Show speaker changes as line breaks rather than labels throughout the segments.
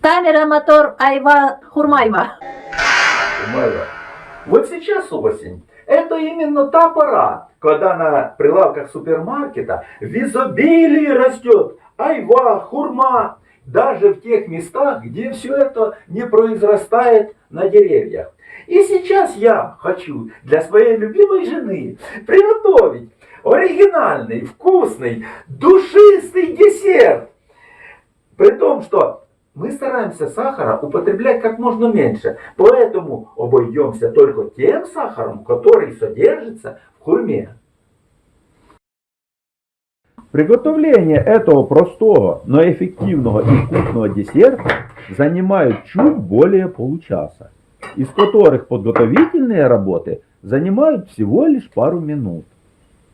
Таймера, мотор, айва, хурмайва.
Майра, вот сейчас осень. Это именно та пора, когда на прилавках супермаркета в изобилии растет айва, хурма, даже в тех местах, где все это не произрастает на деревьях. И сейчас я хочу для своей любимой жены приготовить оригинальный, вкусный, душистый десерт. При том, что мы стараемся сахара употреблять как можно меньше, поэтому обойдемся только тем сахаром, который содержится в хурме.
Приготовление этого простого, но эффективного и вкусного десерта занимает чуть более получаса, из которых подготовительные работы занимают всего лишь пару минут.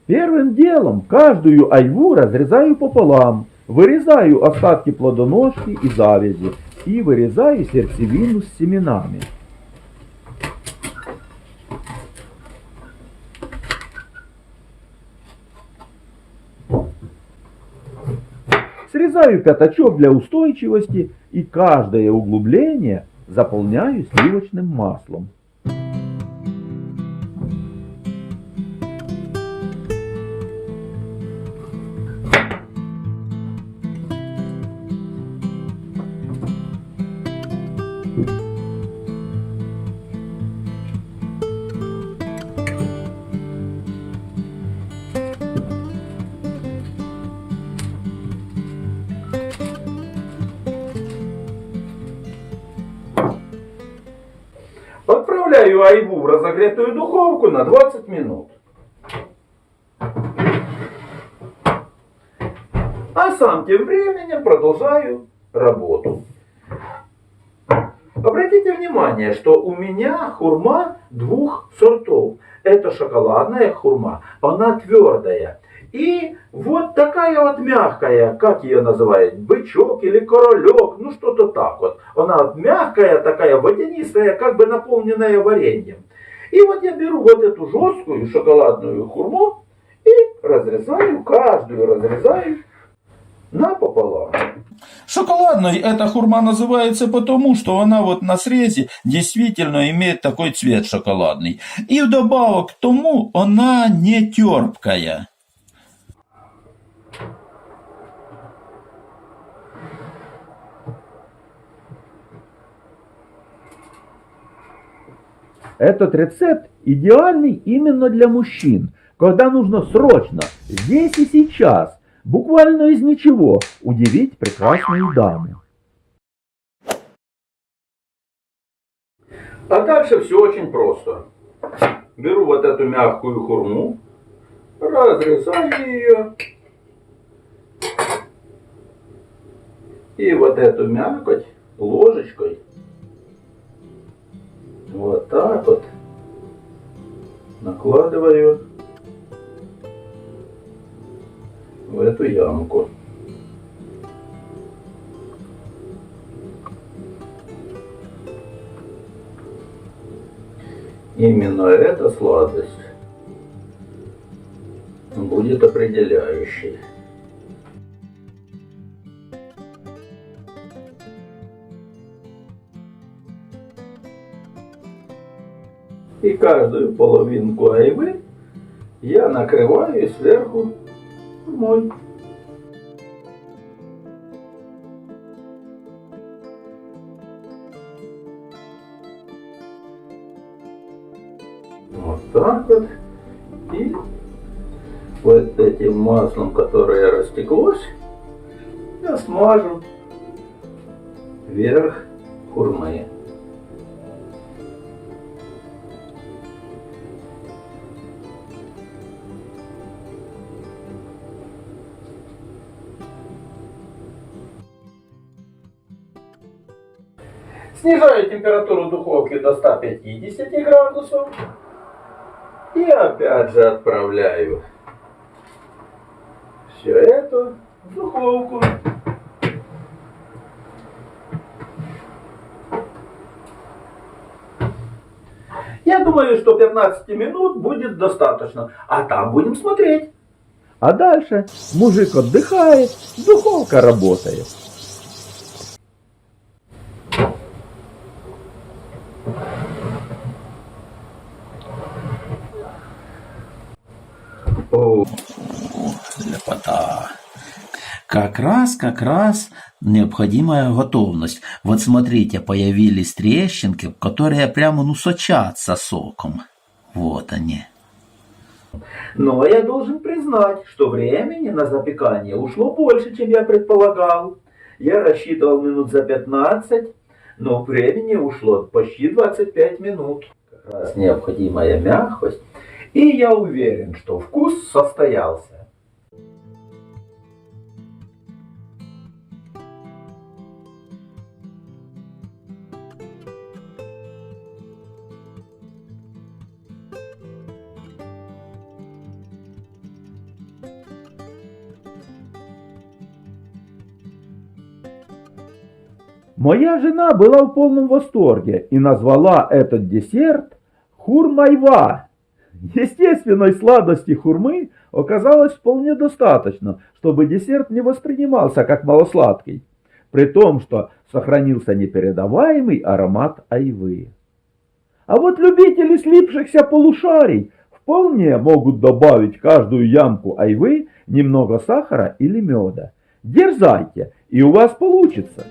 Первым делом каждую айву разрезаю пополам, вырезаю остатки плодоножки и завязи и вырезаю сердцевину с семенами. Срезаю пятачок для устойчивости и каждое углубление заполняю сливочным маслом.
Отправляю айву в разогретую духовку на 20 минут. А сам тем временем продолжаю работу. Обратите внимание, что у меня хурма двух сортов. Это шоколадная хурма, она твердая. И вот такая вот мягкая, как ее называют, бычок или королек, ну что-то так вот. Она вот мягкая, такая водянистая, как бы наполненная вареньем. И вот я беру вот эту жесткую шоколадную хурму и каждую разрезаю напополам.
Шоколадной эта хурма называется потому, что она вот на срезе действительно имеет такой цвет шоколадный. И вдобавок к тому она не терпкая.
Этот рецепт идеальный именно для мужчин, когда нужно срочно, здесь и сейчас, буквально из ничего, удивить прекрасную даму.
А дальше все очень просто. Беру вот эту мягкую хурму, разрезаю ее. И вот эту мякоть ложечкой вот так вот накладываю в эту ямку. Именно эта сладость будет определяющей. И каждую половинку айвы я накрываю сверху хурмой. Вот так вот. И вот этим маслом, которое растеклось, я смажу верх хурмы. Снижаю температуру духовки до 150 градусов. И опять же отправляю все это в духовку. Я думаю, что 15 минут будет достаточно. А там будем смотреть.
А дальше мужик отдыхает, духовка работает.
лепота. Как раз необходимая готовность. Вот смотрите, появились трещинки, которые прямо сочатся соком. Вот они.
Но я должен признать, что времени на запекание ушло больше, чем я предполагал. Я рассчитывал минут за 15, но времени ушло почти 25 минут. Как раз необходимая мягкость. И я уверен, что вкус состоялся.
Моя жена была в полном восторге и назвала этот десерт хурмайва. Естественной сладости хурмы оказалось вполне достаточно, чтобы десерт не воспринимался как малосладкий, при том, что сохранился непередаваемый аромат айвы. А вот любители слипшихся полушарий вполне могут добавить в каждую ямку айвы немного сахара или меда. Дерзайте, и у вас получится.